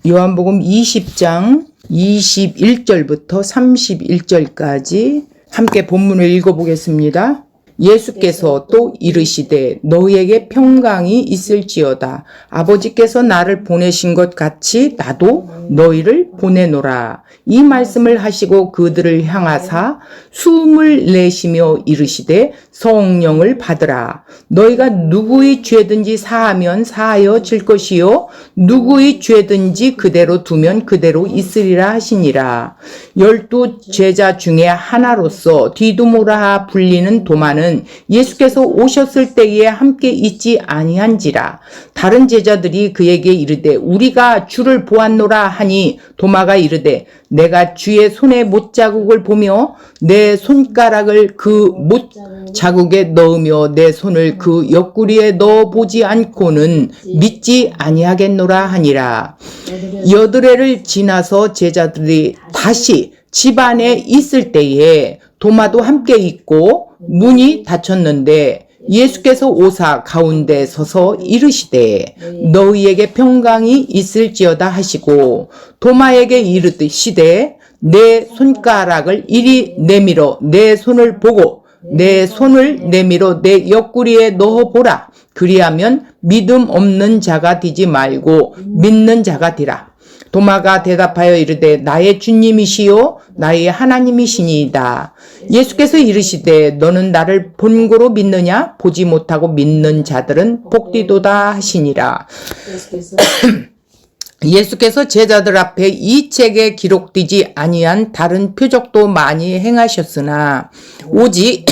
요한복음 20장 21절부터 31절까지 함께 본문을 읽어보겠습니다. 예수께서 또 이르시되 너희에게 평강이 있을지어다. 아버지께서 나를 보내신 것 같이 나도 너희를 보내노라. 이 말씀을 하시고 그들을 향하사 숨을 내쉬며 이르시되 성령을 받으라. 너희가 누구의 죄든지 사하면 사하여질 것이요 누구의 죄든지 그대로 두면 그대로 있으리라 하시니라. 12 제자 중에 하나로서 디두모라 불리는 도마는 예수께서 오셨을 때에 함께 있지 아니한지라. 다른 제자들이 그에게 이르되 우리가 주를 보았노라 하니 도마가 이르되 내가 주의 손에 못자국을 보며 내 손가락을 그 못자국에 넣으며 내 손을 그 옆구리에 넣어보지 않고는 믿지 아니하겠노라 하니라. 여드레를 지나서 제자들이 다시 집 안에 있을 때에 도마도 함께 있고 문이 닫혔는데 예수께서 오사 가운데 서서 이르시되 너희에게 평강이 있을지어다 하시고 도마에게 이르시되 내 손가락을 이리 내밀어 내 손을 보고 내 손을 내밀어 내 옆구리에 넣어보라. 그리하면 믿음 없는 자가 되지 말고 믿는 자가 되라. 도마가 대답하여 이르되 나의 주님이시요 나의 하나님이시니이다. 예수께서 이르시되 너는 나를 본고로 믿느냐? 보지 못하고 믿는 자들은 복되도다 하시니라. 예수께서 제자들 앞에 이 책에 기록되지 아니한 다른 표적도 많이 행하셨으나 오직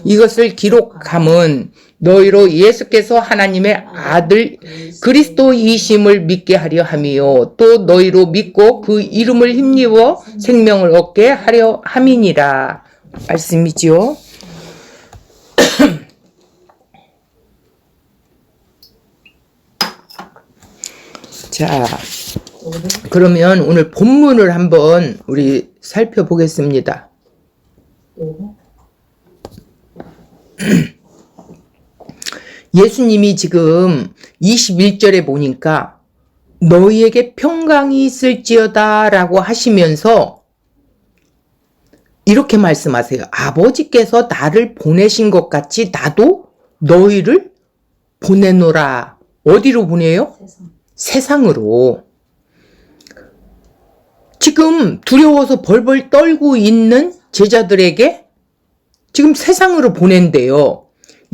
이것을 기록함은 너희로 예수께서 하나님의 아들 그리스도이심을 믿게 하려 함이요 또 너희로 믿고 그 이름을 힘입어 생명을 얻게 하려 함이니라. 말씀이지요. 자, 그러면 오늘 본문을 한번 우리 살펴보겠습니다. 예수님이 지금 21절에 보니까 너희에게 평강이 있을지어다 라고 하시면서 이렇게 말씀하세요. 아버지께서 나를 보내신 것 같이 나도 너희를 보내노라. 어디로 보내요? 세상으로. 지금 두려워서 벌벌 떨고 있는 제자들에게 지금 세상으로 보낸대요.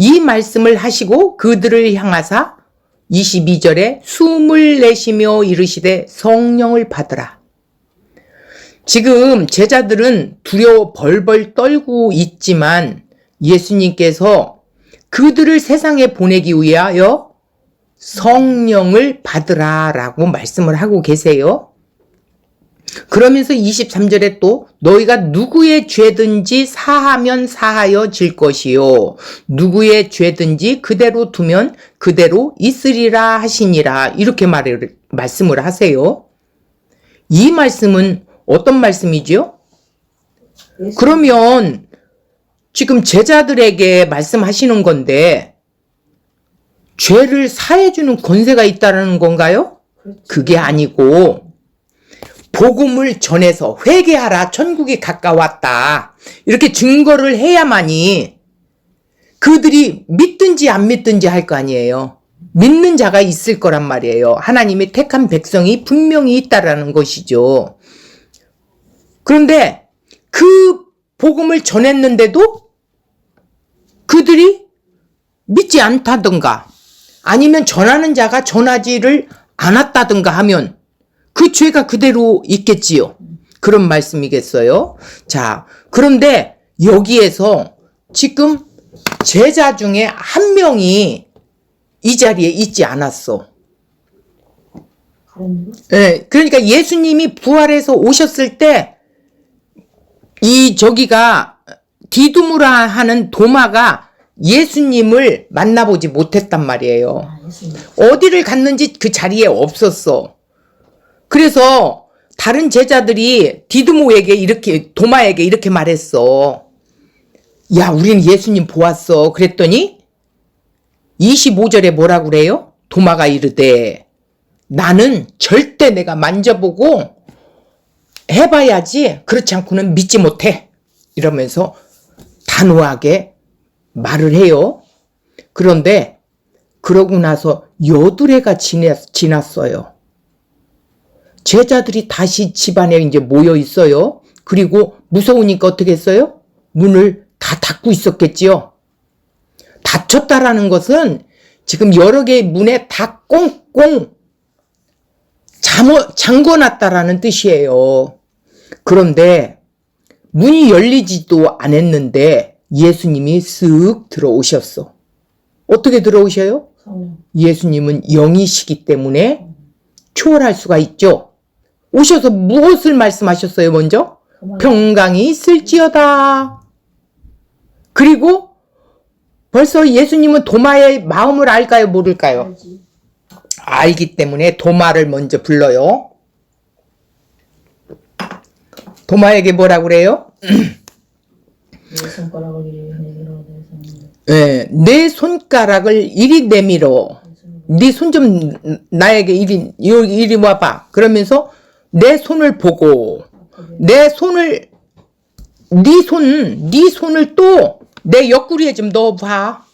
이 말씀을 하시고 그들을 향하사 22절에 숨을 내쉬며 이르시되 성령을 받으라. 지금 제자들은 두려워 벌벌 떨고 있지만 예수님께서 그들을 세상에 보내기 위하여 성령을 받으라 라고 말씀을 하고 계세요. 그러면서 23절에 또 너희가 누구의 죄든지 사하면 사하여질 것이요 누구의 죄든지 그대로 두면 그대로 있으리라 하시니라. 이렇게 말씀을 하세요. 이 말씀은 어떤 말씀이죠? 그러면 지금 제자들에게 말씀하시는 건데 죄를 사해주는 권세가 있다는 건가요? 그게 아니고 복음을 전해서 회개하라 천국이 가까웠다 이렇게 증거를 해야만이 그들이 믿든지 안 믿든지 할 거 아니에요. 믿는 자가 있을 거란 말이에요. 하나님의 택한 백성이 분명히 있다라는 것이죠. 그런데 그 복음을 전했는데도 그들이 믿지 않다든가 아니면 전하는 자가 전하지를 않았다든가 하면 그 죄가 그대로 있겠지요. 그런 말씀이겠어요. 자, 그런데 여기에서 지금 제자 중에 한 명이 이 자리에 있지 않았어. 네, 그러니까 예수님이 부활해서 오셨을 때 저기가 디두무라 하는 도마가 예수님을 만나보지 못했단 말이에요. 어디를 갔는지 그 자리에 없었어. 그래서 다른 제자들이 도마에게 이렇게 말했어. 야, 우린 예수님 보았어. 그랬더니 25절에 뭐라고 그래요? 도마가 이르되 나는 절대 내가 만져보고 해봐야지 그렇지 않고는 믿지 못해. 이러면서 단호하게 말을 해요. 그런데 그러고 나서 8해가 지났어요. 제자들이 다시 집안에 이제 모여 있어요. 그리고 무서우니까 어떻게 했어요? 문을 다 닫고 있었겠지요. 닫혔다라는 것은 지금 여러 개의 문에 다 꽁꽁 잠궈놨다라는 뜻이에요. 그런데 문이 열리지도 않았는데 예수님이 쓱 들어오셨어. 어떻게 들어오셔요? 예수님은 영이시기 때문에 초월할 수가 있죠. 오셔서 무엇을 말씀하셨어요, 먼저? 평강이 있을지어다. 그리고 벌써 예수님은 도마의 마음을 알까요, 모를까요? 알기 때문에 도마를 먼저 불러요. 도마에게 뭐라고 그래요? 내 손가락을 이리 내밀어. 네 손 좀 나에게 이리 와봐. 그러면서 내 손을 보고 네 손을 또 내 옆구리에 좀 넣어봐.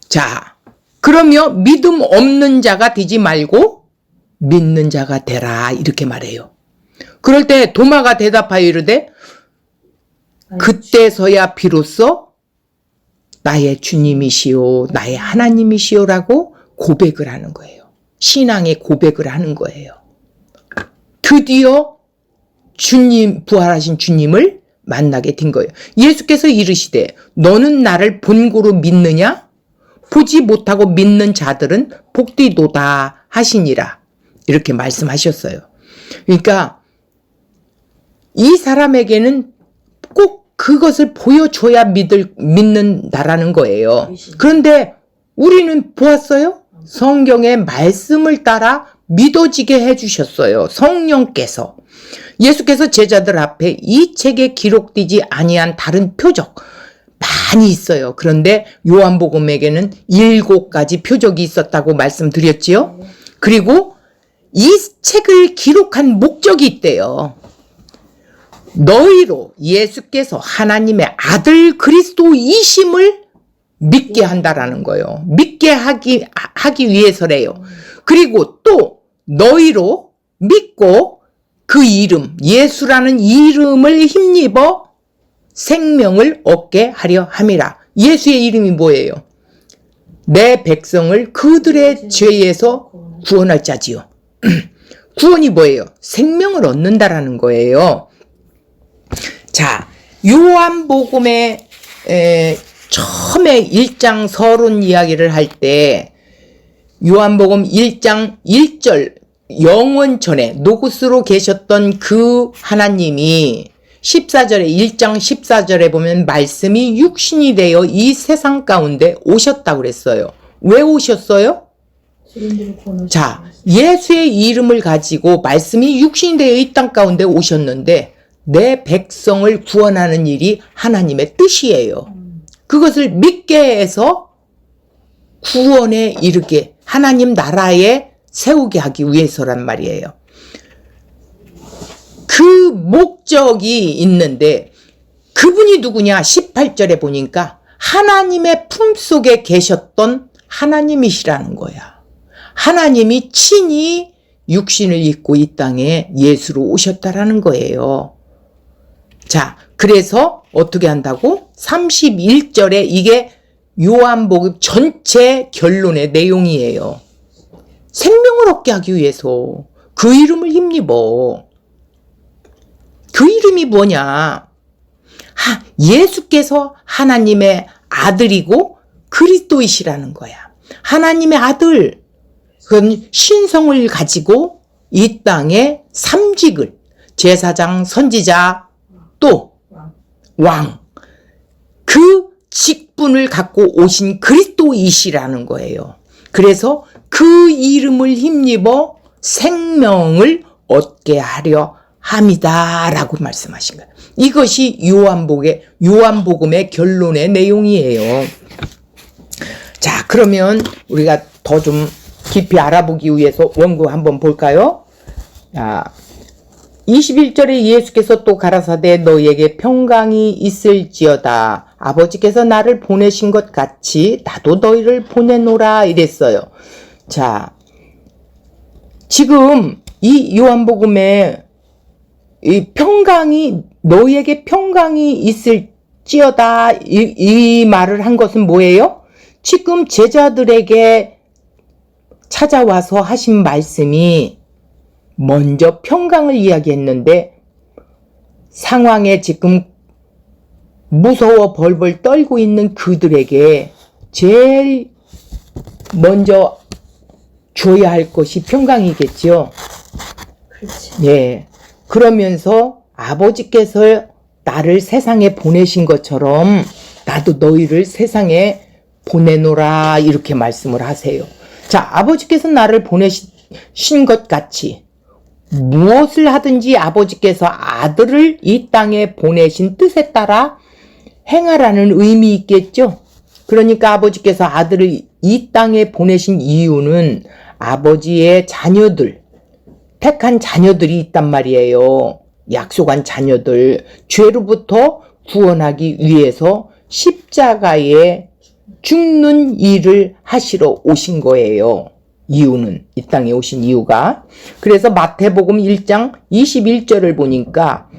자, 그러며 믿음 없는 자가 되지 말고 믿는 자가 되라. 이렇게 말해요. 그럴 때 도마가 대답하여 이르되 그때서야 비로소 나의 주님이시오, 나의 하나님이시오라고 고백을 하는 거예요. 신앙의 고백을 하는 거예요. 드디어 부활하신 주님을 만나게 된 거예요. 예수께서 이르시되 너는 나를 본고로 믿느냐? 보지 못하고 믿는 자들은 복되도다 하시니라. 이렇게 말씀하셨어요. 그러니까 이 사람에게는 꼭 그것을 보여줘야 믿는다라는 거예요. 그런데 우리는 보았어요? 성경의 말씀을 따라 믿어지게 해주셨어요. 성령께서. 예수께서 제자들 앞에 이 책에 기록되지 아니한 다른 표적 많이 있어요. 그런데 요한복음에게는 7가지 표적이 있었다고 말씀드렸지요. 그리고 이 책을 기록한 목적이 있대요. 너희로 예수께서 하나님의 아들 그리스도이심을 믿게 한다라는 거예요. 믿게 하기 위해서래요. 그리고 또 너희로 믿고 그 이름, 예수라는 이름을 힘입어 생명을 얻게 하려 함이라. 예수의 이름이 뭐예요? 내 백성을 그들의 죄에서 구원할 자지요. 구원이 뭐예요? 생명을 얻는다라는 거예요. 자, 요한복음의 처음에 1장 서론 이야기를 할 때 요한복음 1장 1절 영원 전에 노구스로 계셨던 그 하나님이 14절에 1장 14절에 보면 말씀이 육신이 되어 이 세상 가운데 오셨다고 그랬어요. 왜 오셨어요? 자, 예수의 이름을 가지고 말씀이 육신이 되어 이 땅 가운데 오셨는데 내 백성을 구원하는 일이 하나님의 뜻이에요. 그것을 믿게 해서 구원에 이르게 하나님 나라에 세우게 하기 위해서란 말이에요. 그 목적이 있는데 그분이 누구냐? 18절에 보니까 하나님의 품속에 계셨던 하나님이시라는 거야. 하나님이 친히 육신을 입고 이 땅에 예수로 오셨다라는 거예요. 자, 그래서 어떻게 한다고? 31절에 이게 요한복음 전체 결론의 내용이에요. 생명을 얻게 하기 위해서 그 이름을 힘입어. 그 이름이 뭐냐? 예수께서 하나님의 아들이고 그리스도이시라는 거야. 하나님의 아들, 그건 신성을 가지고 이 땅에 삼직을, 제사장, 선지자, 또 왕, 그 직분을 갖고 오신 그리스도이시라는 거예요. 그래서 그 이름을 힘입어 생명을 얻게 하려 함이다라고 말씀하신 거예요. 이것이 요한복음의 결론의 내용이에요. 자, 그러면 우리가 더 좀 깊이 알아보기 위해서 원고 한번 볼까요? 자, 21절에 예수께서 또 가라사대 너희에게 평강이 있을지어다. 아버지께서 나를 보내신 것 같이 나도 너희를 보내노라 이랬어요. 자, 지금 이 요한복음에 이 평강이 너희에게 평강이 있을지어다 이 말을 한 것은 뭐예요? 지금 제자들에게 찾아와서 하신 말씀이 먼저 평강을 이야기했는데 상황에 지금 무서워 벌벌 떨고 있는 그들에게 제일 먼저 줘야 할 것이 평강이겠지요. 그렇지. 예. 그러면서 아버지께서 나를 세상에 보내신 것처럼 나도 너희를 세상에 보내노라 이렇게 말씀을 하세요. 자, 아버지께서 나를 보내신 것 같이 무엇을 하든지 아버지께서 아들을 이 땅에 보내신 뜻에 따라 행하라는 의미 있겠죠. 그러니까 아버지께서 아들을 이 땅에 보내신 이유는 아버지의 자녀들, 택한 자녀들이 있단 말이에요. 약속한 자녀들, 죄로부터 구원하기 위해서 십자가에 죽는 일을 하시러 오신 거예요. 이유는, 이 땅에 오신 이유가. 그래서 마태복음 1장 21절을 보니까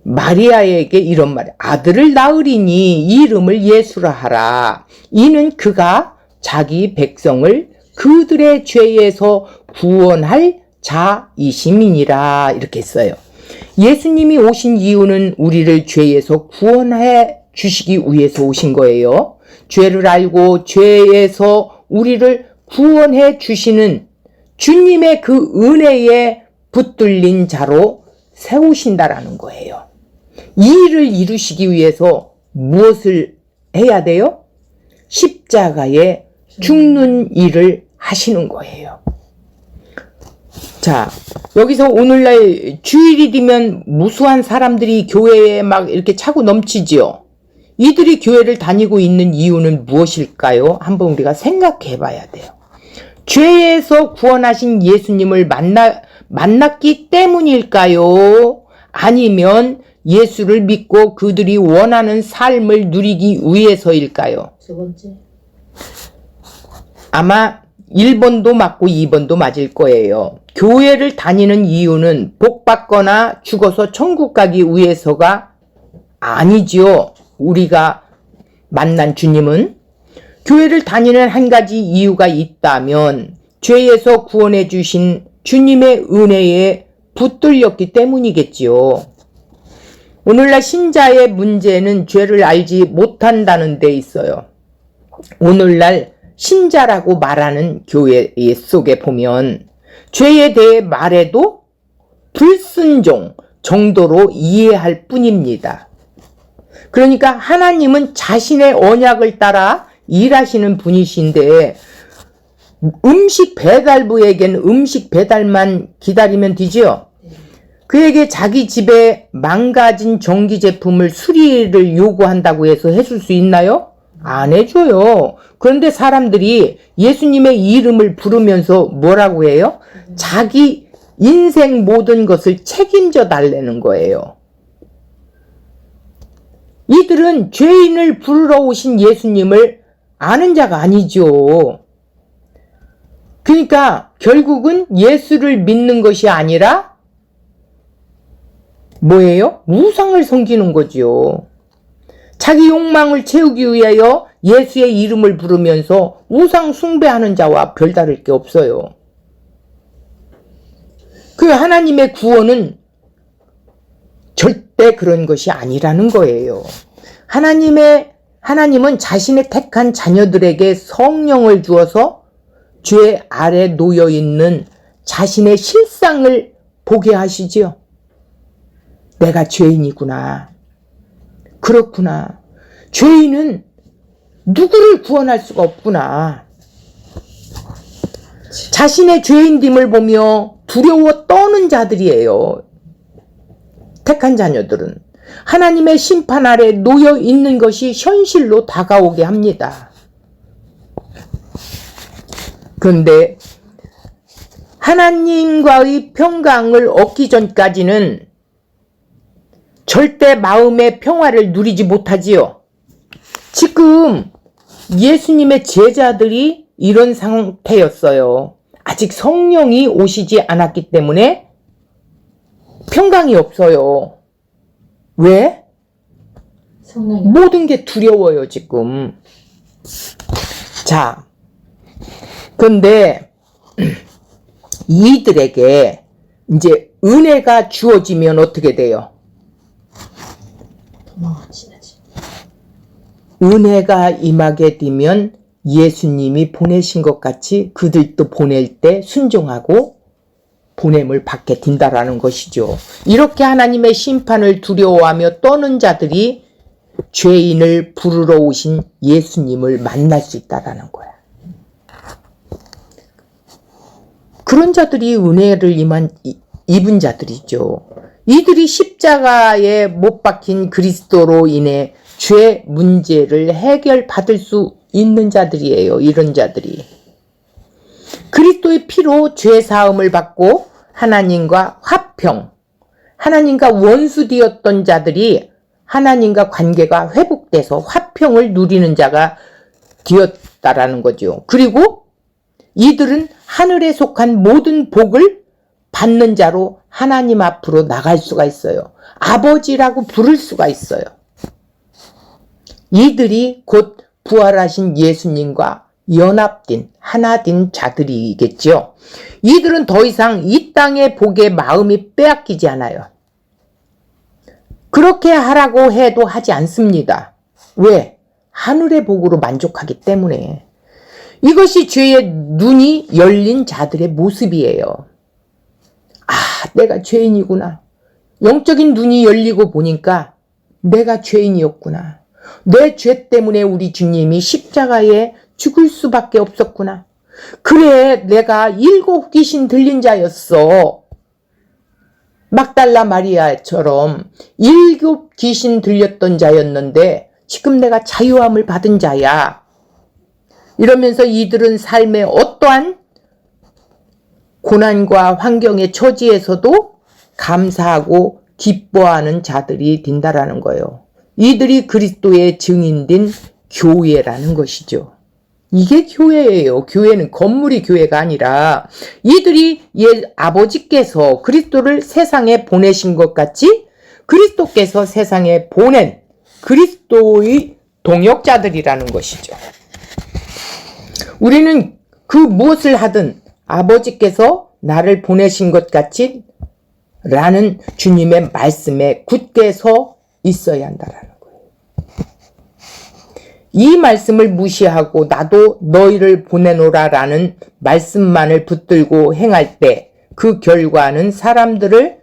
마리아에게 이런 말, 아들을 낳으리니 이름을 예수라 하라. 이는 그가 자기 백성을 그들의 죄에서 구원할 자이심이니라. 이렇게 했어요. 예수님이 오신 이유는 우리를 죄에서 구원해 주시기 위해서 오신 거예요. 죄를 알고 죄에서 우리를 구원해 주시는 주님의 그 은혜에 붙들린 자로 세우신다라는 거예요. 이 일을 이루시기 위해서 무엇을 해야 돼요? 십자가에 죽는 일을 하시는 거예요. 자, 여기서 오늘날 주일이면 무수한 사람들이 교회에 막 이렇게 차고 넘치지요. 이들이 교회를 다니고 있는 이유는 무엇일까요? 한번 우리가 생각해 봐야 돼요. 죄에서 구원하신 예수님을 만났기 때문일까요? 아니면 예수를 믿고 그들이 원하는 삶을 누리기 위해서일까요? 두 번째. 아마 1번도 맞고 2번도 맞을 거예요. 교회를 다니는 이유는 복 받거나 죽어서 천국 가기 위해서가 아니지요. 우리가 만난 주님은 교회를 다니는 한 가지 이유가 있다면 죄에서 구원해 주신 주님의 은혜에 붙들렸기 때문이겠지요. 오늘날 신자의 문제는 죄를 알지 못한다는 데 있어요. 오늘날 신자라고 말하는 교회 속에 보면 죄에 대해 말해도 불순종 정도로 이해할 뿐입니다. 그러니까 하나님은 자신의 언약을 따라 일하시는 분이신데 음식 배달부에게는 음식 배달만 기다리면 되지요. 그에게 자기 집에 망가진 전기 제품을 수리를 요구한다고 해서 해줄 수 있나요? 안 해줘요. 그런데 사람들이 예수님의 이름을 부르면서 뭐라고 해요? 자기 인생 모든 것을 책임져 달라는 거예요. 이들은 죄인을 부르러 오신 예수님을 아는 자가 아니죠. 그러니까 결국은 예수를 믿는 것이 아니라 뭐예요? 우상을 섬기는 거죠. 자기 욕망을 채우기 위하여 예수의 이름을 부르면서 우상 숭배하는 자와 별다를 게 없어요. 그 하나님의 구원은 절대 그런 것이 아니라는 거예요. 하나님은 자신의 택한 자녀들에게 성령을 주어서 죄 아래 놓여있는 자신의 실상을 보게 하시지요. 내가 죄인이구나. 그렇구나. 죄인은 누구를 구원할 수가 없구나. 자신의 죄인됨을 보며 두려워 떠는 자들이에요. 택한 자녀들은 하나님의 심판 아래 놓여 있는 것이 현실로 다가오게 합니다. 그런데 하나님과의 평강을 얻기 전까지는 절대 마음의 평화를 누리지 못하지요. 지금 예수님의 제자들이 이런 상태였어요. 아직 성령이 오시지 않았기 때문에 평강이 없어요. 왜? 성령이 모든 게 두려워요, 지금. 자, 근데 이들에게 이제 은혜가 주어지면 어떻게 돼요? 도망치지. 은혜가 임하게 되면 예수님이 보내신 것 같이 그들도 보낼 때 순종하고 보냄을 받게 된다라는 것이죠. 이렇게 하나님의 심판을 두려워하며 떠는 자들이 죄인을 부르러 오신 예수님을 만날 수 있다라는 거야. 그런 자들이 은혜를 입은 자들이죠. 이들이 십자가에 못 박힌 그리스도로 인해 죄 문제를 해결받을 수 있는 자들이에요. 이런 자들이. 그리스도의 피로 죄 사함을 받고 하나님과 화평, 하나님과 원수 되었던 자들이 하나님과 관계가 회복돼서 화평을 누리는 자가 되었다라는 거죠. 그리고 이들은 하늘에 속한 모든 복을 받는 자로 하나님 앞으로 나갈 수가 있어요. 아버지라고 부를 수가 있어요. 이들이 곧 부활하신 예수님과 연합된 하나 된 자들이겠죠. 이들은 더 이상 이 땅의 복에 마음이 빼앗기지 않아요. 그렇게 하라고 해도 하지 않습니다. 왜? 하늘의 복으로 만족하기 때문에. 이것이 죄의 눈이 열린 자들의 모습이에요. 아, 내가 죄인이구나. 영적인 눈이 열리고 보니까 내가 죄인이었구나. 내 죄 때문에 우리 주님이 십자가에 죽을 수밖에 없었구나. 그래, 내가 7 귀신 들린 자였어. 막달라 마리아처럼 7 귀신 들렸던 자였는데 지금 내가 자유함을 받은 자야. 이러면서 이들은 삶의 어떠한 고난과 환경의 처지에서도 감사하고 기뻐하는 자들이 된다라는 거예요. 이들이 그리스도의 증인된 교회라는 것이죠. 이게 교회예요. 교회는 건물이 교회가 아니라 이들이 아버지께서 그리스도를 세상에 보내신 것 같이 그리스도께서 세상에 보낸 그리스도의 동역자들이라는 것이죠. 우리는 그 무엇을 하든 아버지께서 나를 보내신 것 같이 라는 주님의 말씀에 굳게 서 있어야 한다라는 거예요. 이 말씀을 무시하고 나도 너희를 보내노라 라는 말씀만을 붙들고 행할 때 그 결과는 사람들을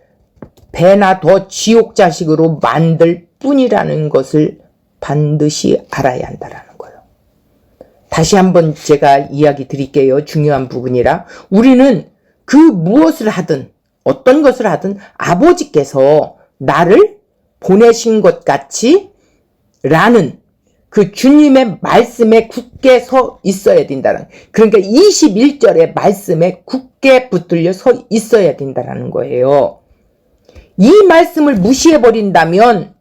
배나 더 지옥 자식으로 만들 뿐이라는 것을 반드시 알아야 한다라는 거예요. 다시 한번 제가 이야기 드릴게요. 중요한 부분이라. 우리는 그 무엇을 하든 어떤 것을 하든 아버지께서 나를 보내신 것 같이 라는 그 주님의 말씀에 굳게 서 있어야 된다는, 그러니까 21절의 말씀에 굳게 붙들려 서 있어야 된다는 거예요. 이 말씀을 무시해버린다면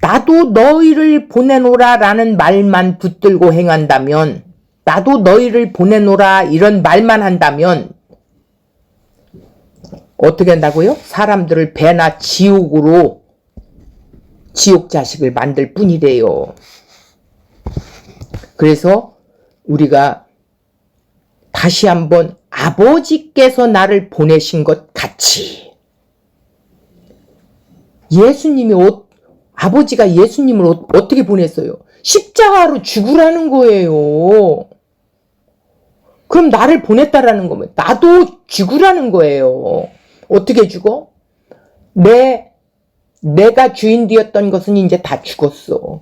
나도 너희를 보내노라 라는 말만 붙들고 행한다면, 나도 너희를 보내노라 이런 말만 한다면 어떻게 한다고요? 사람들을 배나 지옥으로, 지옥 자식을 만들 뿐이래요. 그래서 우리가 다시 한번 아버지께서 나를 보내신 것 같이, 예수님이 아버지가 예수님을 어떻게 보냈어요? 십자가로 죽으라는 거예요. 그럼 나를 보냈다라는 거면 나도 죽으라는 거예요. 어떻게 죽어? 내가 주인 되었던 것은 이제 다 죽었어.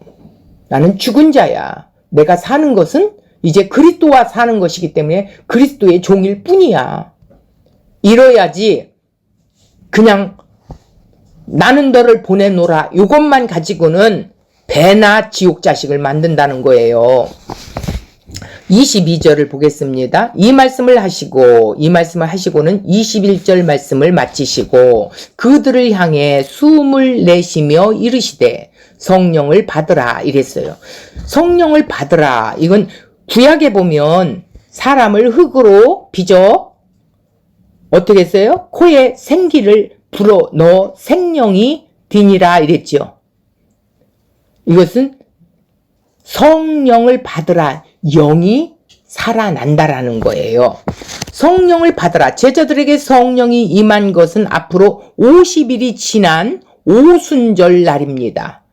나는 죽은 자야. 내가 사는 것은 이제 그리스도와 사는 것이기 때문에 그리스도의 종일 뿐이야. 이뤄야지 그냥 나는 너를 보내노라 이것만 가지고는 배나 지옥 자식을 만든다는 거예요. 22절을 보겠습니다. 이 말씀을 하시고는 21절 말씀을 마치시고 그들을 향해 숨을 내쉬며 이르시되 성령을 받으라 이랬어요. 성령을 받으라. 이건 구약에 보면 사람을 흙으로 빚어 어떻게 했어요? 코에 생기를 불어 넣어 생명이 되니라 이랬죠. 이것은 성령을 받으라. 영이 살아난다라는 거예요. 성령을 받으라. 제자들에게 성령이 임한 것은 앞으로 50일이 지난 오순절 날입니다.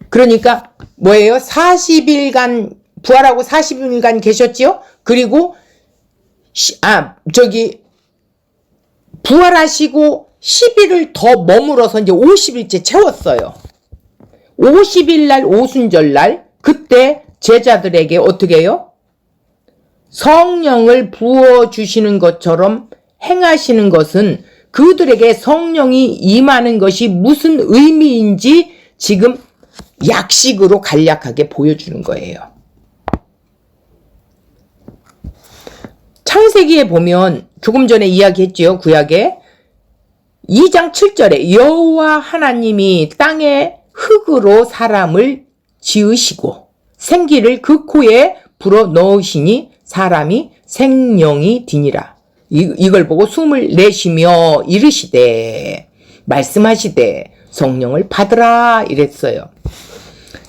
그러니까 뭐예요? 40일간 부활하고 40일간 계셨지요? 그리고 부활하시고 10일을 더 머물어서 이제 50일째 채웠어요. 50일 날 오순절 날 그때 제자들에게 어떻게 해요? 성령을 부어주시는 것처럼 행하시는 것은 그들에게 성령이 임하는 것이 무슨 의미인지 지금 약식으로 간략하게 보여주는 거예요. 창세기에 보면 조금 전에 이야기했죠. 구약에 2장 7절에 여호와 하나님이 땅에 흙으로 사람을 지으시고 생기를 그 코에 불어 넣으시니 사람이 생명이 되니라. 이걸 보고 숨을 내쉬며 이르시되 말씀하시되 성령을 받으라 이랬어요.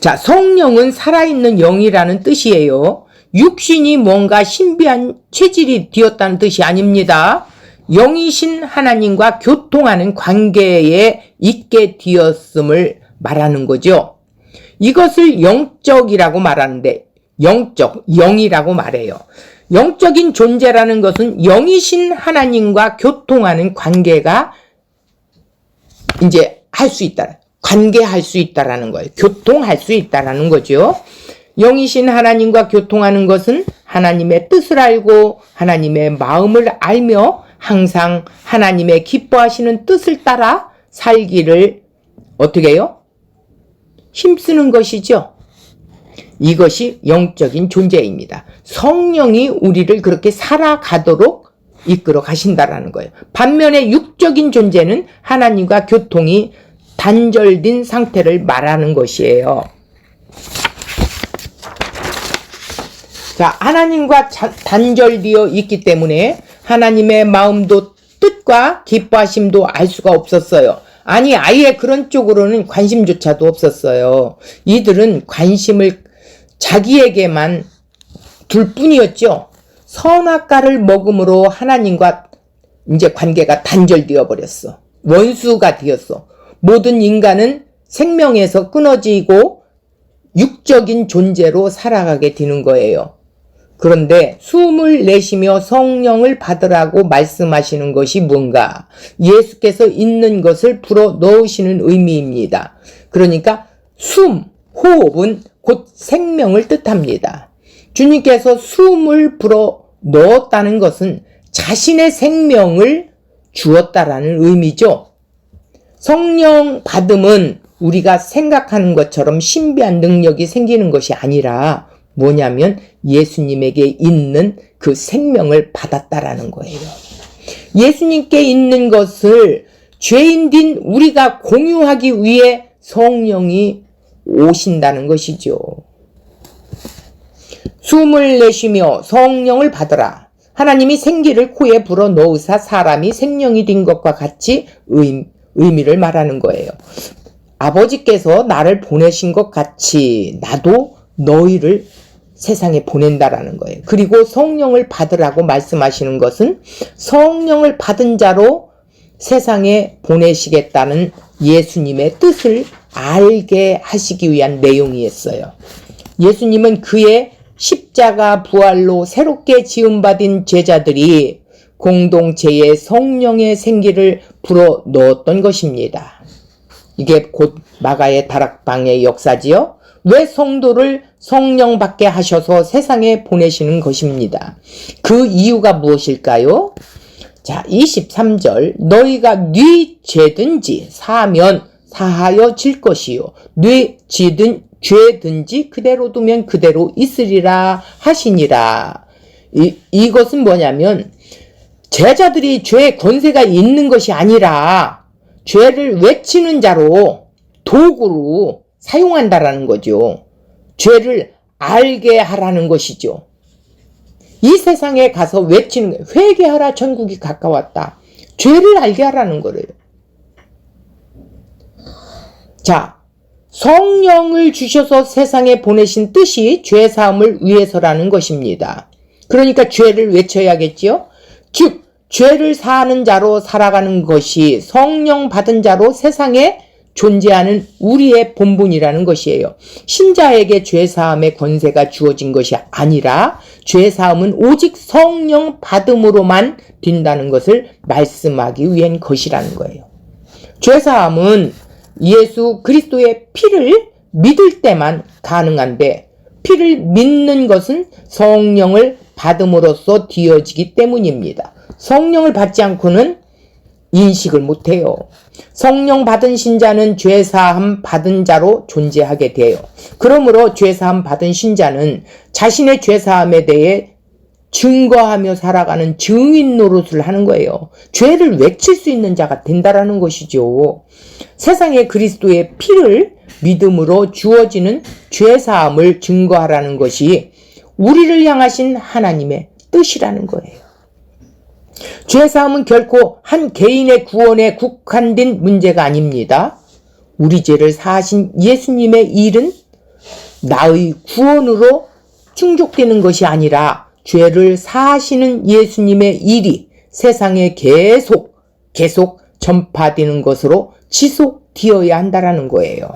자, 성령은 살아있는 영이라는 뜻이에요. 육신이 뭔가 신비한 체질이 되었다는 뜻이 아닙니다. 영이신 하나님과 교통하는 관계에 있게 되었음을 말하는 거죠. 이것을 영적이라고 말하는데 영이라고 말해요. 영적인 존재라는 것은 영이신 하나님과 교통하는 관계가 이제 할 수 있다. 관계할 수 있다라는 거예요. 교통할 수 있다라는 거죠. 영이신 하나님과 교통하는 것은 하나님의 뜻을 알고 하나님의 마음을 알며 항상 하나님의 기뻐하시는 뜻을 따라 살기를 어떻게 해요? 힘쓰는 것이죠. 이것이 영적인 존재입니다. 성령이 우리를 그렇게 살아가도록 이끌어 가신다라는 거예요. 반면에 육적인 존재는 하나님과 교통이 단절된 상태를 말하는 것이에요. 자, 하나님과 단절되어 있기 때문에 하나님의 마음도 뜻과 기뻐하심도 알 수가 없었어요. 아니, 아예 그런 쪽으로는 관심조차도 없었어요. 이들은 관심을 자기에게만 둘 뿐이었죠. 선악과를 먹음으로 하나님과 이제 관계가 단절되어 버렸어. 원수가 되었어. 모든 인간은 생명에서 끊어지고 육적인 존재로 살아가게 되는 거예요. 그런데 숨을 내쉬며 성령을 받으라고 말씀하시는 것이 뭔가? 예수께서 있는 것을 불어 넣으시는 의미입니다. 그러니까 호흡은 곧 생명을 뜻합니다. 주님께서 숨을 불어 넣었다는 것은 자신의 생명을 주었다라는 의미죠. 성령 받음은 우리가 생각하는 것처럼 신비한 능력이 생기는 것이 아니라 뭐냐면 예수님에게 있는 그 생명을 받았다라는 거예요. 예수님께 있는 것을 죄인된 우리가 공유하기 위해 성령이 오신다는 것이죠. 숨을 내쉬며 성령을 받으라. 하나님이 생기를 코에 불어 넣으사 사람이 생명이 된 것과 같이 의미를 말하는 거예요. 아버지께서 나를 보내신 것 같이 나도 너희를 세상에 보낸다라는 거예요. 그리고 성령을 받으라고 말씀하시는 것은 성령을 받은 자로 세상에 보내시겠다는 예수님의 뜻을 알게 하시기 위한 내용이었어요. 예수님은 그의 십자가 부활로 새롭게 지음받은 제자들이 공동체에 성령의 생기를 불어 넣었던 것입니다. 이게 곧 마가의 다락방의 역사지요. 왜 성도를 성령 받게 하셔서 세상에 보내시는 것입니다. 그 이유가 무엇일까요? 자, 23절 너희가 네 죄든지 사하면 사하여 질 것이요 네 죄든지 그대로 두면 그대로 있으리라 하시니라. 이것은 뭐냐면 제자들이 죄의 권세가 있는 것이 아니라 죄를 외치는 자로 도구로 사용한다라는 거죠. 죄를 알게 하라는 것이죠. 이 세상에 가서 외치는 거예요. 회개하라, 천국이 가까웠다. 죄를 알게 하라는 거래요. 자, 성령을 주셔서 세상에 보내신 뜻이 죄사함을 위해서라는 것입니다. 그러니까 죄를 외쳐야겠지요. 즉 죄를 사하는 자로 살아가는 것이 성령 받은 자로 세상에 존재하는 우리의 본분이라는 것이에요. 신자에게 죄사함의 권세가 주어진 것이 아니라 죄사함은 오직 성령 받음으로만 된다는 것을 말씀하기 위한 것이라는 거예요. 죄사함은 예수 그리스도의 피를 믿을 때만 가능한데 피를 믿는 것은 성령을 받음으로써 되어지기 때문입니다. 성령을 받지 않고는 인식을 못해요. 성령 받은 신자는 죄사함 받은 자로 존재하게 돼요. 그러므로 죄사함 받은 신자는 자신의 죄사함에 대해 증거하며 살아가는 증인 노릇을 하는 거예요. 죄를 외칠 수 있는 자가 된다라는 것이죠. 세상에 그리스도의 피를 믿음으로 주어지는 죄사함을 증거하라는 것이 우리를 향하신 하나님의 뜻이라는 거예요. 죄사함은 결코 한 개인의 구원에 국한된 문제가 아닙니다. 우리 죄를 사하신 예수님의 일은 나의 구원으로 충족되는 것이 아니라 죄를 사하시는 예수님의 일이 세상에 계속 전파되는 것으로 지속되어야 한다는 거예요.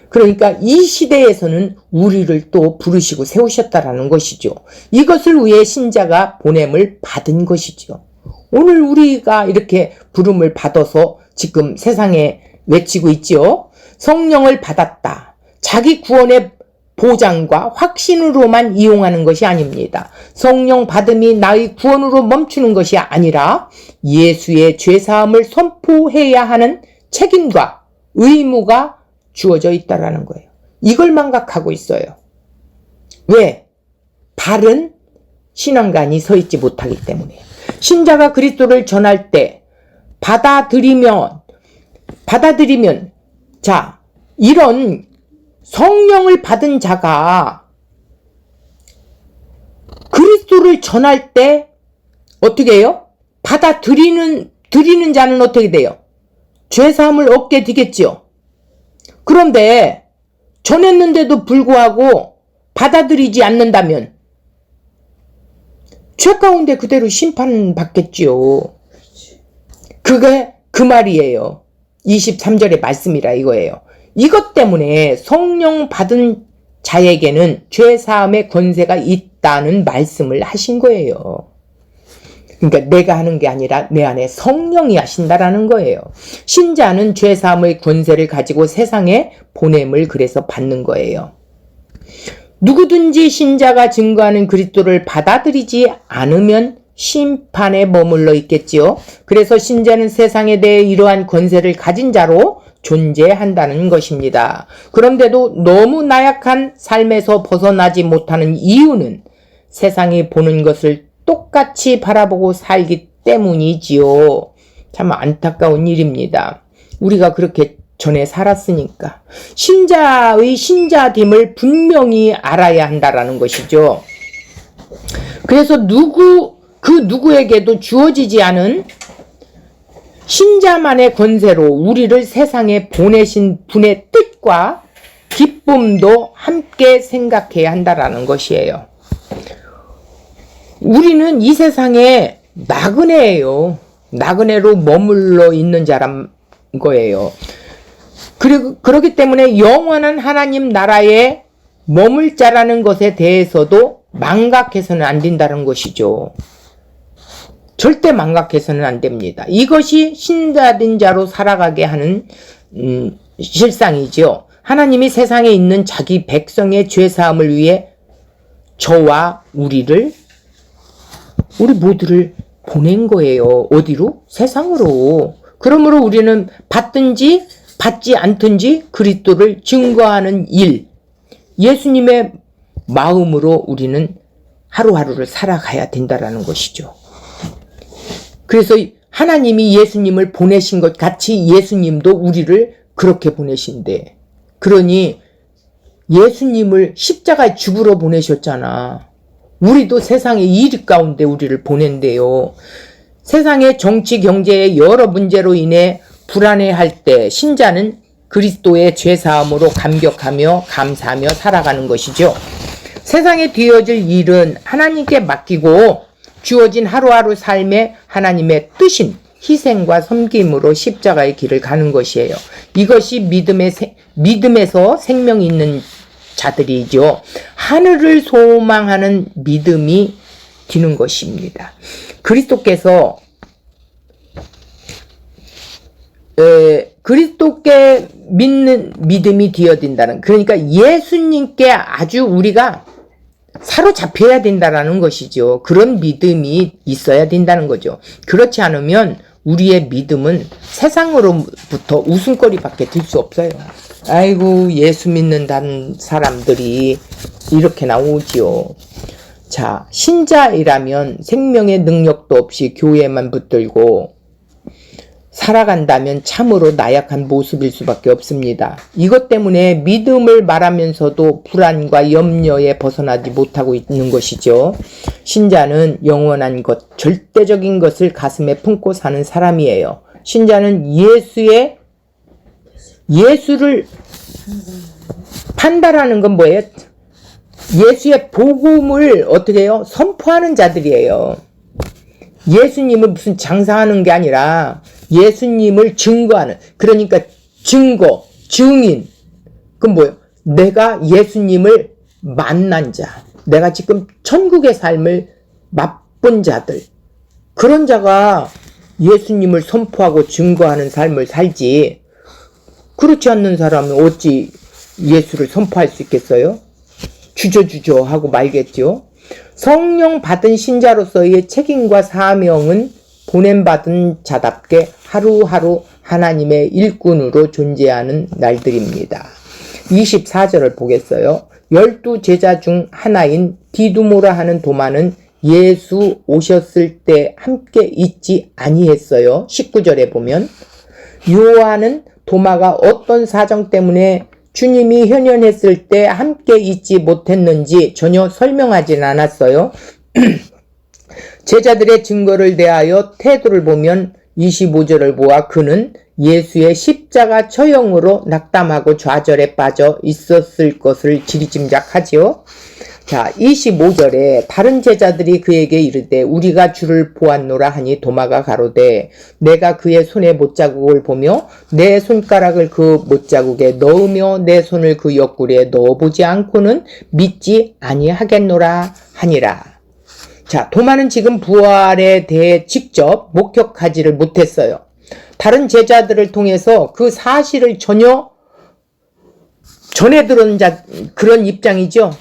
그러니까 이 시대에서는 우리를 또 부르시고 세우셨다라는 것이죠. 이것을 위해 신자가 보냄을 받은 것이죠. 오늘 우리가 이렇게 부름을 받아서 지금 세상에 외치고 있죠. 성령을 받았다. 자기 구원의 보장과 확신으로만 이용하는 것이 아닙니다. 성령 받음이 나의 구원으로 멈추는 것이 아니라 예수의 죄사함을 선포해야 하는 책임과 의무가 주어져 있다라는 거예요. 이걸 망각하고 있어요. 왜? 바른 신앙관이 서 있지 못하기 때문에. 신자가 그리스도를 전할 때 받아들이면 자, 이런 성령을 받은 자가 그리스도를 전할 때 어떻게 해요? 드리는 자는 어떻게 돼요? 죄사함을 얻게 되겠지요. 그런데 전했는데도 불구하고 받아들이지 않는다면 죄 가운데 그대로 심판받겠지요. 그게 그 말이에요. 23절의 말씀이라 이거예요. 이것 때문에 성령 받은 자에게는 죄사함의 권세가 있다는 말씀을 하신 거예요. 그러니까 내가 하는 게 아니라 내 안에 성령이 하신다라는 거예요. 신자는 죄사함의 권세를 가지고 세상에 보냄을 그래서 받는 거예요. 누구든지 신자가 증거하는 그리스도를 받아들이지 않으면 심판에 머물러 있겠지요. 그래서 신자는 세상에 대해 이러한 권세를 가진 자로 존재한다는 것입니다. 그런데도 너무 나약한 삶에서 벗어나지 못하는 이유는 세상이 보는 것을 똑같이 바라보고 살기 때문이지요. 참 안타까운 일입니다. 우리가 그렇게 전에 살았으니까 신자의 신자됨을 분명히 알아야 한다라는 것이죠. 그래서 누구에게도 주어지지 않은 신자만의 권세로 우리를 세상에 보내신 분의 뜻과 기쁨도 함께 생각해야 한다라는 것이에요. 우리는 이 세상에 나그네예요. 나그네로 머물러 있는 자란 거예요. 그렇기 때문에 영원한 하나님 나라에 머물 자라는 것에 대해서도 망각해서는 안 된다는 것이죠. 절대 망각해서는 안 됩니다. 이것이 신자된 자로 살아가게 하는 실상이죠. 하나님이 세상에 있는 자기 백성의 죄사함을 위해 저와 우리 모두를 보낸 거예요. 어디로? 세상으로. 그러므로 우리는 받든지 받지 않든지 그리스도를 증거하는 일, 예수님의 마음으로 우리는 하루하루를 살아가야 된다라는 것이죠. 그래서 하나님이 예수님을 보내신 것 같이 예수님도 우리를 그렇게 보내신대. 그러니 예수님을 십자가에 죽으러 보내셨잖아. 우리도 세상의 일 가운데 우리를 보낸대요. 세상의 정치, 경제의 여러 문제로 인해 불안해할 때 신자는 그리스도의 죄사함으로 감격하며 감사하며 살아가는 것이죠. 세상에 되어질 일은 하나님께 맡기고 주어진 하루하루 삶에 하나님의 뜻인 희생과 섬김으로 십자가의 길을 가는 것이에요. 이것이 믿음에서 생명이 있는 자들이죠. 하늘을 소망하는 믿음이 기는 것입니다. 그리스도께 믿는 믿음이 되어진다는, 그러니까 예수님께 아주 우리가 사로잡혀야 된다라는 것이죠. 그런 믿음이 있어야 된다는 거죠. 그렇지 않으면 우리의 믿음은 세상으로부터 웃음거리밖에 들 수 없어요. 아이고, 예수 믿는다는 사람들이 이렇게 나오지요. 자, 신자이라면 생명의 능력도 없이 교회만 붙들고 살아간다면 참으로 나약한 모습일 수밖에 없습니다. 이것 때문에 믿음을 말하면서도 불안과 염려에 벗어나지 못하고 있는 것이죠. 신자는 영원한 것, 절대적인 것을 가슴에 품고 사는 사람이에요. 신자는 예수를 판단하는 건 뭐예요? 예수의 복음을 어떻게 해요? 선포하는 자들이에요. 예수님을 무슨 장사하는 게 아니라 예수님을 증거하는, 그러니까 증인. 그건 뭐예요? 내가 예수님을 만난 자, 내가 지금 천국의 삶을 맛본 자들, 그런 자가 예수님을 선포하고 증거하는 삶을 살지, 그렇지 않는 사람은 어찌 예수를 선포할 수 있겠어요? 주저주저 하고 말겠죠. 성령 받은 신자로서의 책임과 사명은 보냄받은 자답게 하루하루 하나님의 일꾼으로 존재하는 날들입니다. 24절을 보겠어요. 12 제자 중 하나인 디두모라 하는 도마는 예수 오셨을 때 함께 있지 아니했어요. 19절에 보면 요한은 도마가 어떤 사정 때문에 주님이 현현했을 때 함께 있지 못했는지 전혀 설명하진 않았어요. 제자들의 증거를 대하여 태도를 보면 25절을 보아 그는 예수의 십자가 처형으로 낙담하고 좌절에 빠져 있었을 것을 지리짐작하지요. 자, 25절에 다른 제자들이 그에게 이르되 우리가 주를 보았노라 하니 도마가 가로되 내가 그의 손에 못자국을 보며 내 손가락을 그 못자국에 넣으며 내 손을 그 옆구리에 넣어보지 않고는 믿지 아니하겠노라 하니라. 자, 도마는 지금 부활에 대해 직접 목격하지를 못했어요. 다른 제자들을 통해서 그 사실을 전혀 전해 들은 그런 입장이죠.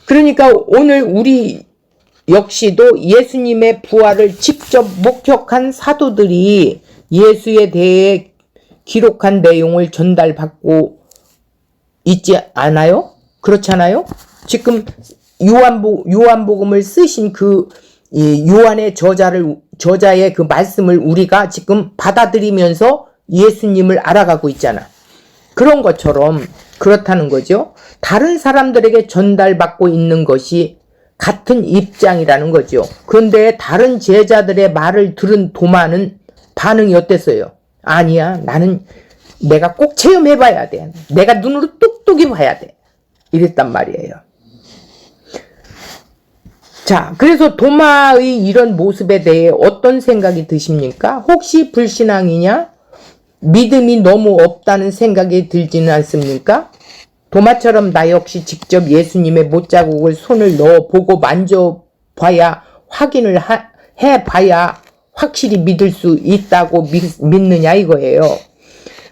그러니까 오늘 우리 역시도 예수님의 부활을 직접 목격한 사도들이 예수에 대해 기록한 내용을 전달받고 있지 않아요? 그렇잖아요? 지금 요한복음을 쓰신 그 요한의 저자의 그 말씀을 우리가 지금 받아들이면서 예수님을 알아가고 있잖아. 그런 것처럼 그렇다는 거죠. 다른 사람들에게 전달받고 있는 것이 같은 입장이라는 거죠. 그런데 다른 제자들의 말을 들은 도마는 반응이 어땠어요? 아니야, 내가 꼭 체험해봐야 돼. 내가 눈으로 똑똑히 봐야 돼. 이랬단 말이에요. 자, 그래서 도마의 이런 모습에 대해 어떤 생각이 드십니까? 혹시 불신앙이냐? 믿음이 너무 없다는 생각이 들지는 않습니까? 도마처럼 나 역시 직접 예수님의 못자국을 손을 넣어보고 만져봐야 확인을 해봐야 확실히 믿을 수 있다고 믿느냐 이거예요.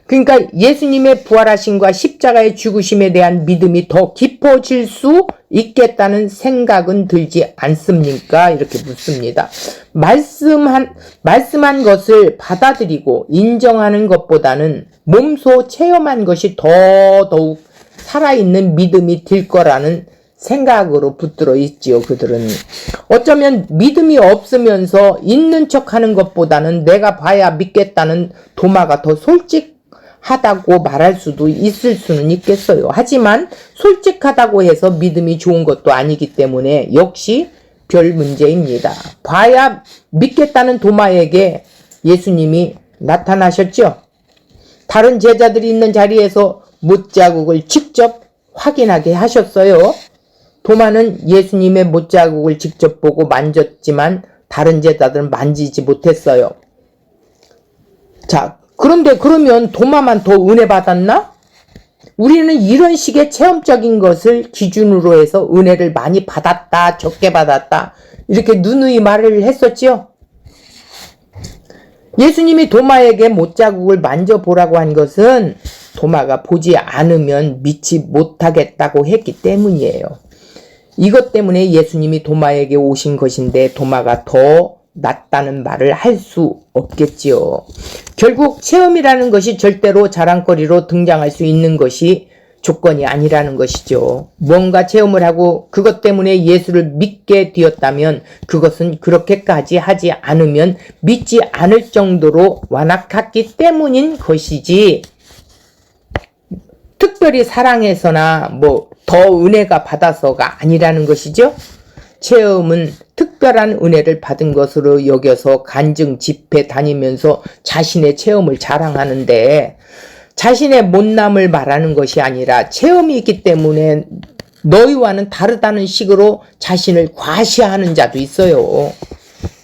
그러니까 예수님의 부활하심과 십자가의 죽으심에 대한 믿음이 더 깊어질 수 있겠다는 생각은 들지 않습니까? 이렇게 묻습니다. 말씀한 것을 받아들이고 인정하는 것보다는 몸소 체험한 것이 더더욱 살아있는 믿음이 될 거라는 생각으로 붙들어 있지요. 그들은 어쩌면 믿음이 없으면서 있는 척하는 것보다는 내가 봐야 믿겠다는 도마가 더 솔직하다고 말할 수도 있을 수는 있겠어요. 하지만 솔직하다고 해서 믿음이 좋은 것도 아니기 때문에 역시 별 문제입니다. 봐야 믿겠다는 도마에게 예수님이 나타나셨죠. 다른 제자들이 있는 자리에서 못자국을 직접 확인하게 하셨어요. 도마는 예수님의 못자국을 직접 보고 만졌지만 다른 제자들은 만지지 못했어요. 자, 그런데 그러면 도마만 더 은혜 받았나? 우리는 이런 식의 체험적인 것을 기준으로 해서 은혜를 많이 받았다, 적게 받았다 이렇게 누누이 말을 했었지요. 예수님이 도마에게 못자국을 만져보라고 한 것은 도마가 보지 않으면 믿지 못하겠다고 했기 때문이에요. 이것 때문에 예수님이 도마에게 오신 것인데 도마가 더 낫다는 말을 할 수 없겠지요. 결국 체험이라는 것이 절대로 자랑거리로 등장할 수 있는 것이 조건이 아니라는 것이죠. 뭔가 체험을 하고 그것 때문에 예수를 믿게 되었다면 그것은 그렇게까지 하지 않으면 믿지 않을 정도로 완악했기 때문인 것이지, 특별히 사랑해서나 더 은혜가 받아서가 아니라는 것이죠. 체험은 특별한 은혜를 받은 것으로 여겨서 간증 집회 다니면서 자신의 체험을 자랑하는데 자신의 못남을 말하는 것이 아니라 체험이 있기 때문에 너희와는 다르다는 식으로 자신을 과시하는 자도 있어요.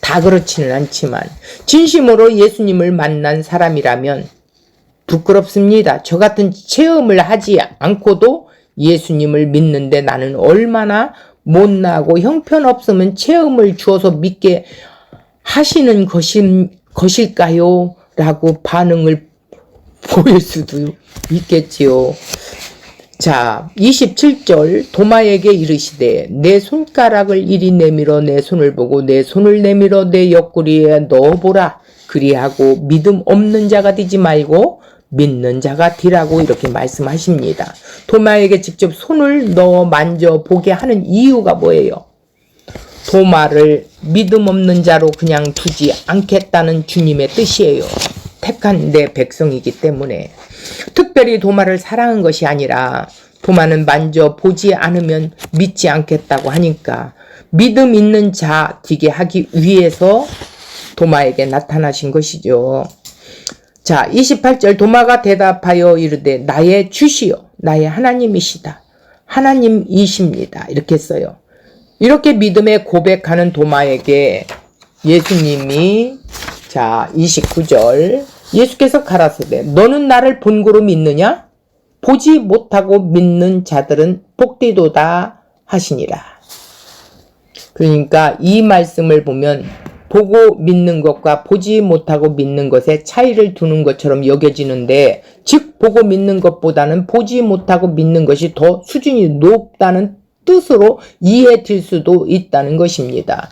다 그렇지는 않지만 진심으로 예수님을 만난 사람이라면 부끄럽습니다. 저 같은 체험을 하지 않고도 예수님을 믿는데 나는 얼마나 못나고 형편없으면 체험을 주어서 믿게 하시는 것일까요? 라고 반응을 보일 수도 있겠지요. 자, 27절 도마에게 이르시되 내 손가락을 이리 내밀어 내 손을 보고 내 손을 내밀어 내 옆구리에 넣어보라. 그리하고 믿음 없는 자가 되지 말고 믿는 자가 되라고 이렇게 말씀하십니다. 도마에게 직접 손을 넣어 만져보게 하는 이유가 뭐예요? 도마를 믿음 없는 자로 그냥 두지 않겠다는 주님의 뜻이에요. 택한 내 백성이기 때문에. 특별히 도마를 사랑한 것이 아니라 도마는 만져보지 않으면 믿지 않겠다고 하니까 믿음 있는 자 되게 하기 위해서 도마에게 나타나신 것이죠. 자, 28절 도마가 대답하여 이르되 나의 주시요 나의 하나님이시다. 하나님이십니다. 이렇게 써요. 이렇게 믿음의 고백하는 도마에게 예수님이 자 29절 예수께서 가라사대 너는 나를 본고로 믿느냐? 보지 못하고 믿는 자들은 복되도다 하시니라. 그러니까 이 말씀을 보면 보고 믿는 것과 보지 못하고 믿는 것에 차이를 두는 것처럼 여겨지는데, 즉 보고 믿는 것보다는 보지 못하고 믿는 것이 더 수준이 높다는 뜻으로 이해될 수도 있다는 것입니다.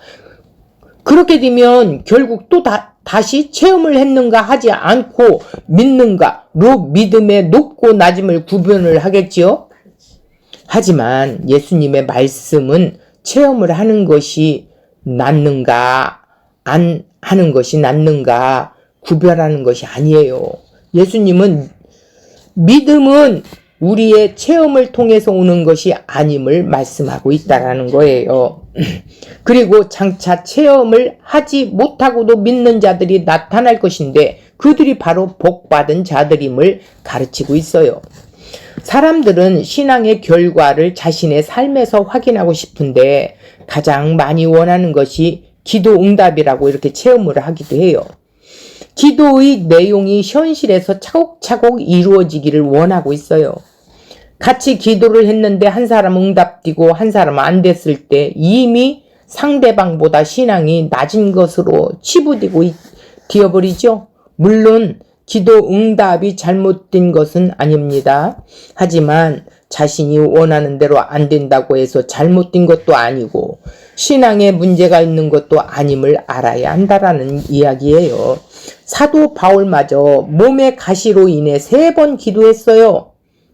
그렇게 되면 결국 또 다시 체험을 했는가 하지 않고 믿는가로 믿음의 높고 낮음을 구분을 하겠지요. 하지만 예수님의 말씀은 체험을 하는 것이 낫는가 안 하는 것이 낫는가 구별하는 것이 아니에요. 예수님은 믿음은 우리의 체험을 통해서 오는 것이 아님을 말씀하고 있다라는 거예요. 그리고 장차 체험을 하지 못하고도 믿는 자들이 나타날 것인데 그들이 바로 복받은 자들임을 가르치고 있어요. 사람들은 신앙의 결과를 자신의 삶에서 확인하고 싶은데 가장 많이 원하는 것이 기도 응답이라고 이렇게 체험을 하기도 해요. 기도의 내용이 현실에서 차곡차곡 이루어지기를 원하고 있어요. 같이 기도를 했는데 한 사람은 응답되고 한 사람은 안 됐을 때 이미 상대방보다 신앙이 낮은 것으로 치부되고 되어버리죠. 물론 기도 응답이 잘못된 것은 아닙니다. 하지만 자신이 원하는 대로 안 된다고 해서 잘못된 것도 아니고 신앙에 문제가 있는 것도 아님을 알아야 한다라는 이야기예요. 사도 바울마저 몸의 가시로 인해 3번 기도했어요.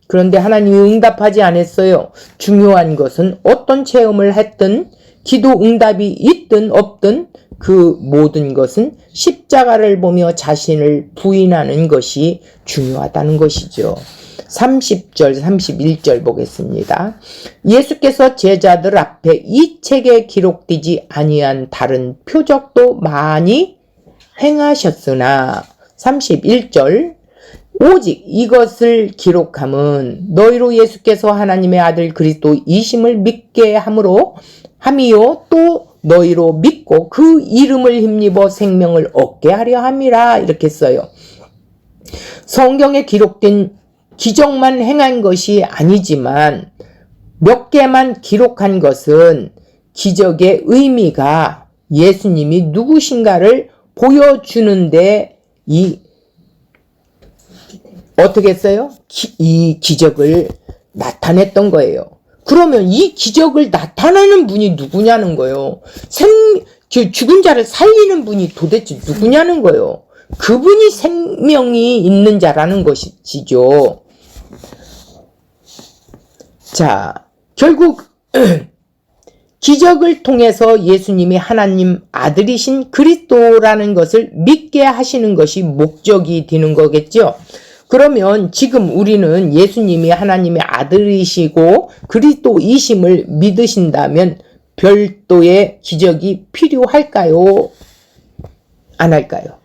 그런데 하나님이 응답하지 않았어요. 중요한 것은 어떤 체험을 했든 기도 응답이 있든 없든 그 모든 것은 십자가를 보며 자신을 부인하는 것이 중요하다는 것이죠. 30절, 31절 보겠습니다. 예수께서 제자들 앞에 이 책에 기록되지 아니한 다른 표적도 많이 행하셨으나 31절 오직 이것을 기록함은 너희로 예수께서 하나님의 아들 그리스도이심을 믿게 함이요 또 너희로 믿고 그 이름을 힘입어 생명을 얻게 하려 함이라 이렇게 써요. 성경에 기록된 기적만 행한 것이 아니지만 몇 개만 기록한 것은 기적의 의미가 예수님이 누구신가를 보여주는데 어떻게 했어요? 이 기적을 나타냈던 거예요. 그러면 이 기적을 나타내는 분이 누구냐는 거예요. 죽은 자를 살리는 분이 도대체 누구냐는 거예요. 그분이 생명이 있는 자라는 것이죠. 자, 결국 기적을 통해서 예수님이 하나님 아들이신 그리스도라는 것을 믿게 하시는 것이 목적이 되는 거겠죠. 그러면 지금 우리는 예수님이 하나님의 아들이시고 그리스도이심을 믿으신다면 별도의 기적이 필요할까요? 안 할까요?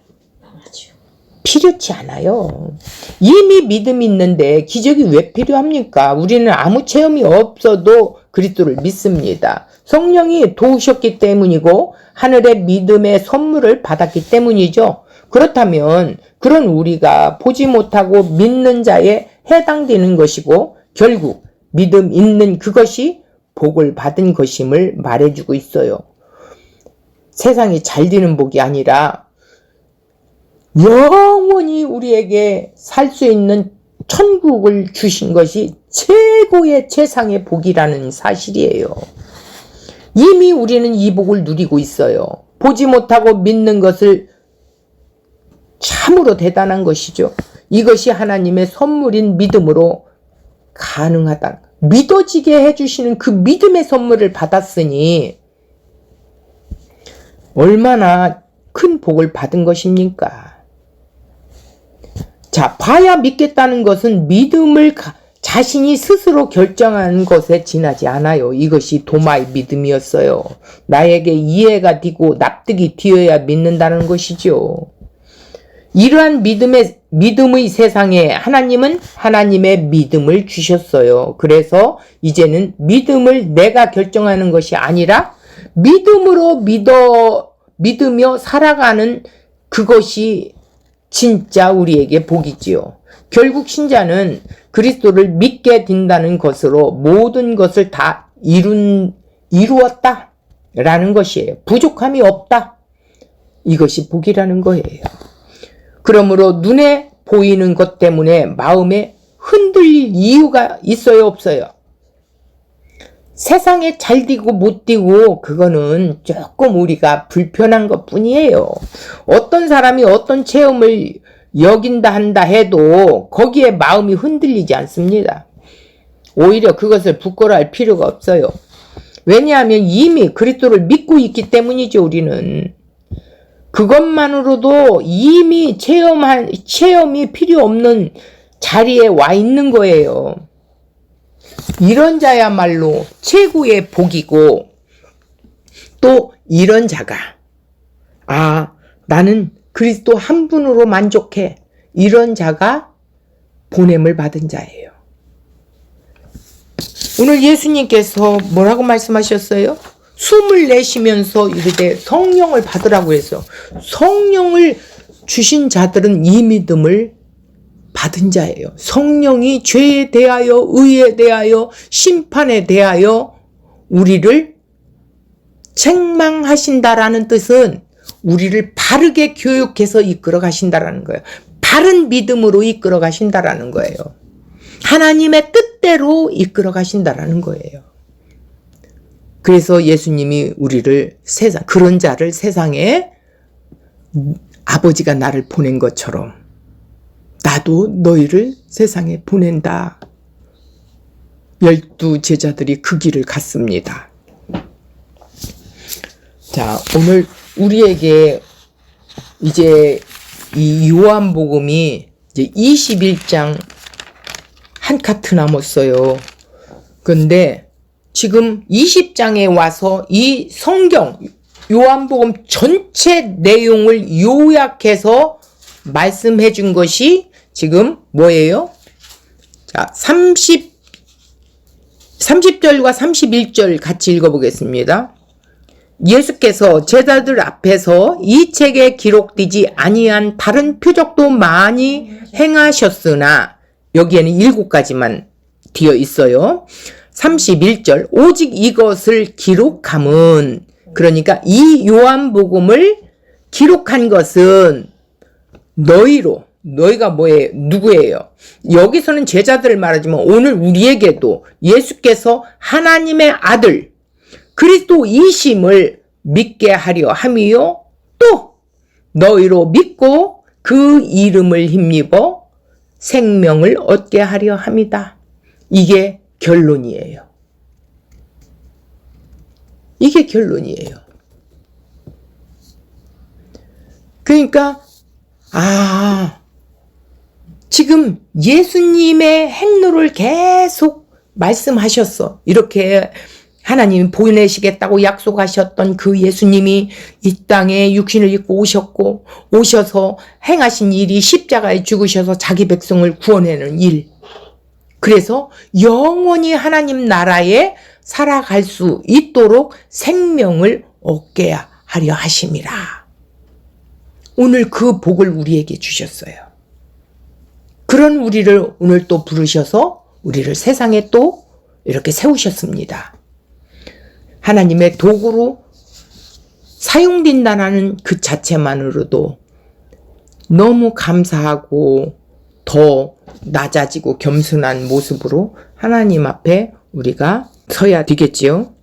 필요치 않아요. 이미 믿음이 있는데 기적이 왜 필요합니까? 우리는 아무 체험이 없어도 그리스도를 믿습니다. 성령이 도우셨기 때문이고 하늘의 믿음의 선물을 받았기 때문이죠. 그렇다면 그런 우리가 보지 못하고 믿는 자에 해당되는 것이고 결국 믿음 있는 그것이 복을 받은 것임을 말해주고 있어요. 세상이 잘 되는 복이 아니라 영원히 우리에게 살 수 있는 천국을 주신 것이 최고의 최상의 복이라는 사실이에요. 이미 우리는 이 복을 누리고 있어요. 보지 못하고 믿는 것을 참으로 대단한 것이죠. 이것이 하나님의 선물인 믿음으로 가능하다. 믿어지게 해주시는 그 믿음의 선물을 받았으니 얼마나 큰 복을 받은 것입니까? 자, 봐야 믿겠다는 것은 믿음을 자신이 스스로 결정한 것에 지나지 않아요. 이것이 도마의 믿음이었어요. 나에게 이해가 되고 납득이 되어야 믿는다는 것이죠. 이러한 믿음의 세상에 하나님은 하나님의 믿음을 주셨어요. 그래서 이제는 믿음을 내가 결정하는 것이 아니라 믿음으로 믿으며 살아가는 그것이 진짜 우리에게 복이지요. 결국 신자는 그리스도를 믿게 된다는 것으로 모든 것을 다 이루었다 라는 것이에요. 부족함이 없다. 이것이 복이라는 거예요. 그러므로 눈에 보이는 것 때문에 마음에 흔들릴 이유가 있어요, 없어요? 세상에 잘 되고 못 되고 그거는 조금 우리가 불편한 것 뿐이에요. 어떤 사람이 어떤 체험을 여긴다 한다 해도 거기에 마음이 흔들리지 않습니다. 오히려 그것을 부끄러워할 필요가 없어요. 왜냐하면 이미 그리스도를 믿고 있기 때문이죠. 우리는 그것만으로도 이미 체험이 필요 없는 자리에 와 있는 거예요. 이런 자야말로 최고의 복이고, 또 이런 자가 나는 그리스도 한 분으로 만족해. 이런 자가 보냄을 받은 자예요. 오늘 예수님께서 뭐라고 말씀하셨어요? 숨을 내쉬면서 이르되 성령을 받으라고 해서 성령을 주신 자들은 이 믿음을 받은 자예요. 성령이 죄에 대하여 의에 대하여 심판에 대하여 우리를 책망하신다라는 뜻은 우리를 바르게 교육해서 이끌어 가신다라는 거예요. 바른 믿음으로 이끌어 가신다라는 거예요. 하나님의 뜻대로 이끌어 가신다라는 거예요. 그래서 예수님이 우리를 그런 자를 세상에 아버지가 나를 보낸 것처럼 나도 너희를 세상에 보낸다. 12 제자들이 그 길을 갔습니다. 자, 오늘 우리에게 이제 이 요한복음이 이제 21장 한 카트 남았어요. 근데 지금 20장에 와서 이 성경 요한복음 전체 내용을 요약해서 말씀해 준 것이 지금 뭐예요? 자, 30절과 31절 같이 읽어보겠습니다. 예수께서 제자들 앞에서 이 책에 기록되지 아니한 다른 표적도 많이 행하셨으나 여기에는 7가지만 되어 있어요. 31절 오직 이것을 기록함은, 그러니까 이 요한복음을 기록한 것은 너희가 뭐예요? 누구예요? 여기서는 제자들을 말하지만 오늘 우리에게도 예수께서 하나님의 아들 그리스도이심을 믿게 하려 함이요 또 너희로 믿고 그 이름을 힘입어 생명을 얻게 하려 함이다. 이게 결론이에요. 이게 결론이에요. 그러니까 지금 예수님의 행로를 계속 말씀하셨어. 이렇게 하나님이 보내시겠다고 약속하셨던 그 예수님이 이 땅에 육신을 입고 오셨고, 오셔서 행하신 일이 십자가에 죽으셔서 자기 백성을 구원하는 일. 그래서 영원히 하나님 나라에 살아갈 수 있도록 생명을 얻게 하려 하심이라. 오늘 그 복을 우리에게 주셨어요. 그런 우리를 오늘 또 부르셔서 우리를 세상에 또 이렇게 세우셨습니다. 하나님의 도구로 사용된다는 그 자체만으로도 너무 감사하고 더 낮아지고 겸손한 모습으로 하나님 앞에 우리가 서야 되겠지요.